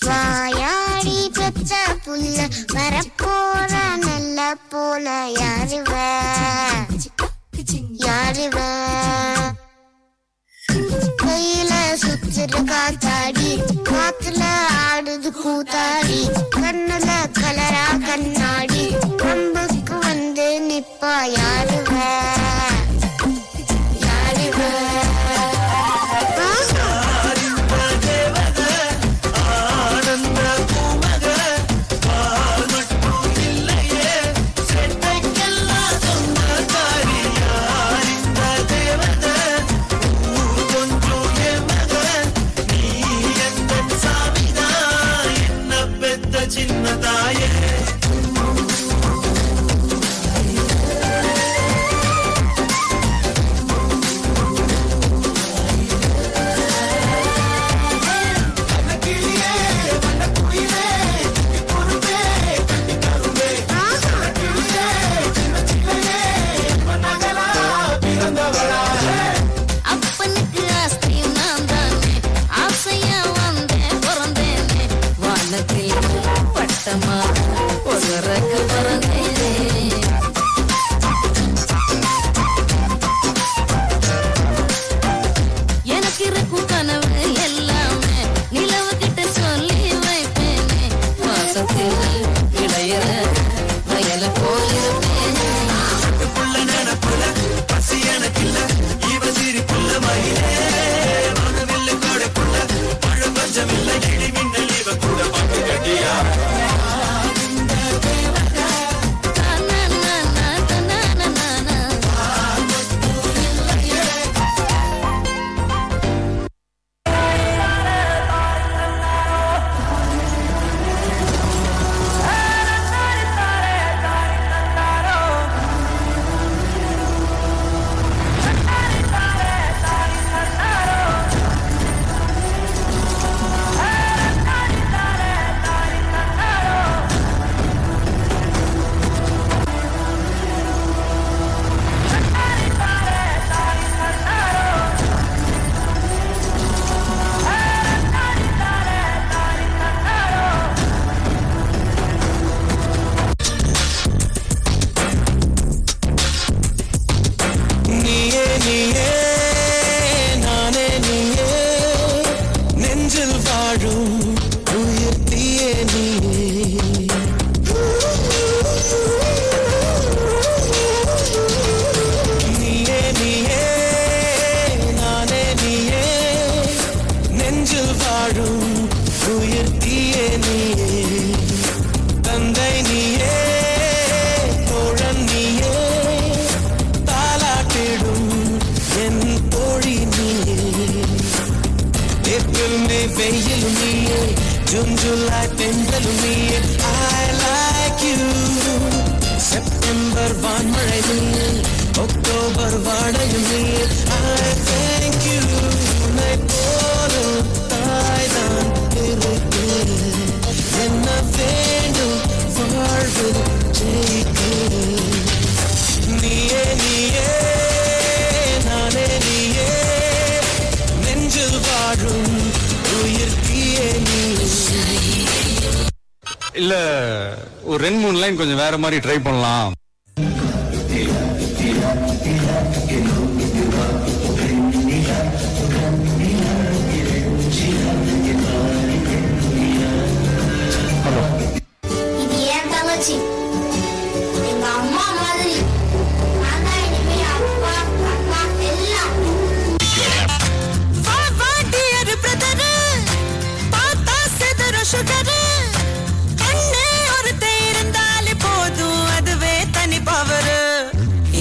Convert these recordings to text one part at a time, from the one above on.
வாயாடி பெற்ற புல்ல வரப்போற நல்ல போல யாருவ யாருவ கையில சுத்துற காத்தாடி காத்துல ஆடுது கூத்தாடி கண்ணுல கலரா கண்ணாடி நம்புக்கு வந்து நிப்பா யாருவ July Pendulum, I like you. September Vanmarai, October Vadayumi, I thank you. Naiporo Thailand, Irike, Enna Vendu, Varvil, Jake. Niye, niye, nane niye, Nenjil Varum, Uyirkiye niye. இல்ல ஒரு 2-3 லைன் கொஞ்சம் வேற மாதிரி ட்ரை பண்ணலாம். இது ஏன் தங்கச்சி எங்க அம்மா மாதிரி நான் தான் இனிமே அப்பா அம்மா எல்லாம்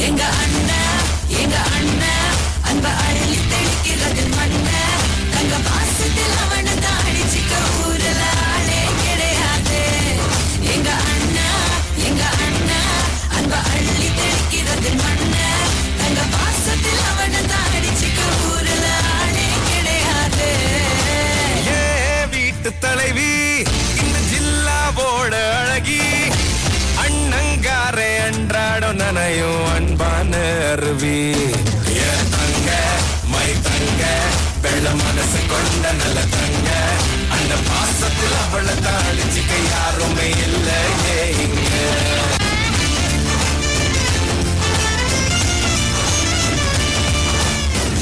எங்க அண்ணா அருவி என் தங்க மை தங்க வெள்ள மனசு கொண்ட நல்ல தங்க அந்த பாசத்தில் அவளை தாளிச்சுக்க யாருமே இல்லையே இங்க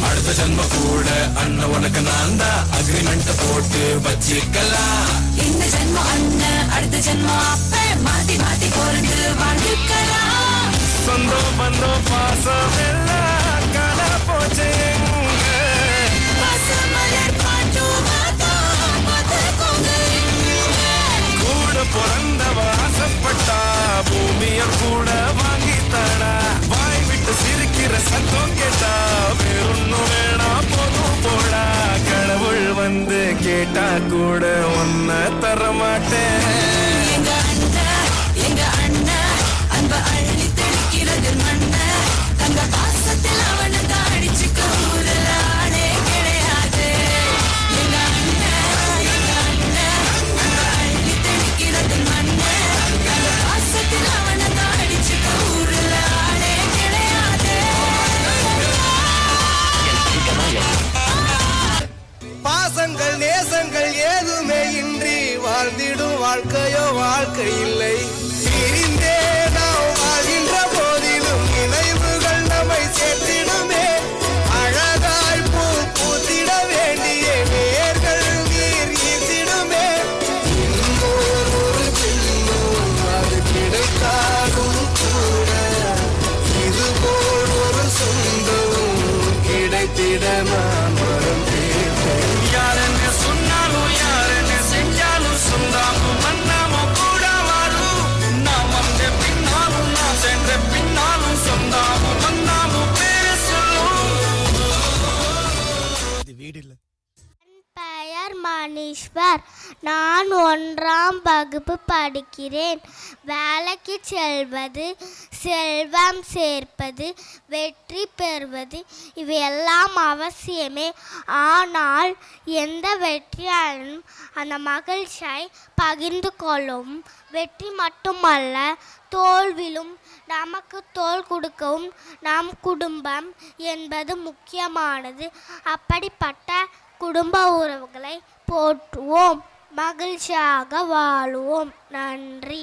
அடுத்த ஜன்ம கூட அண்ணன் உனக்கு நான் தான் அக்ரிமெண்ட் போட்டு வச்சுக்கலாம் இந்த ஜென்மம் அண்ணன் அடுத்த ஜென்மம் அப்ப மாத்தி மாத்தி பொறுத்து வாழ்ந்துக்கலாம் சொந்தம் பந்தம் பாசம் எல்லாம் காண போச்சு பசுமலர் கூட பிறந்தவ ஆசைப்பட்டா பூமிய கூட வாங்கித்தாடா வாய் விட்டு சிரிக்கிற சத்தம் கேட்டா வேறொன்னும் வேணா போதும் போடா கடவுள் வந்து கேட்டா கூட ஒன்ன தரமாட்டேன் எங்க அண்ணன் அன்ப அள்ளி தெளிக்கிறது மண்ண தங்க பாசத்தில் அவனை தாடிச்சுக்க ஊரில் ஆளே கிடையாது எங்க அண்ணன் அன்ப அள்ளி தெளிக்கிறது மண்ண தங்க பாசத்தில் அவனை தாடிச்சுக்க ஊரில் ஆளே கிடையாது பாசங்கள் நேசங்கள் ஏதுமே இன்றி வாழ்ந்திடும் வாழ்க்கையோ வாழ்க்கை இல்லை பிரிந்தே நாம் வாழ்கின்ற போதிலும் நினைவுகள் நம்மை சேர்த்திடுமே அழகாய் பூ பூத்திட வேண்டிய வேர்கள் நீர் ஈர்த்திடுமே இன்னொரு பின்னும் அது கிடைத்தாலும் கூட இதுபோல் ஒரு சொந்தம் கிடைத்திட நான் மறந்தேன் யாரென்ன சொன்னாலும் யாரென்ன செஞ்சாலும் சொந்தாமும் மன்னாமும் கூட வாழும் நாம் வந்த பின்னாலும் நாம் சென்ற பின்னாலும் சொந்தாமும் மன்னாமும் பேர சொல்லும் இது வீடு இல்லை பெயர் மணீஸ்வர். நான் 1ஆம் வகுப்பு படிக்கிறேன். வேலைக்கு செல்வது, செல்வம் சேர்ப்பது, வெற்றி பெறுவது இவையெல்லாம் அவசியமே. ஆனால் எந்த வெற்றியாலும் அந்த மகிழ்ச்சியை பகிர்ந்து கொள்ளவும், வெற்றி மட்டுமல்ல தோல்விலும் நமக்கு தோள் கொடுக்கவும் நம் குடும்பம் என்பது முக்கியமானது. அப்படிப்பட்ட குடும்ப உறவுகளை போற்றுவோம், மகிழ்ச்சியாக வாழுவோம். நன்றி.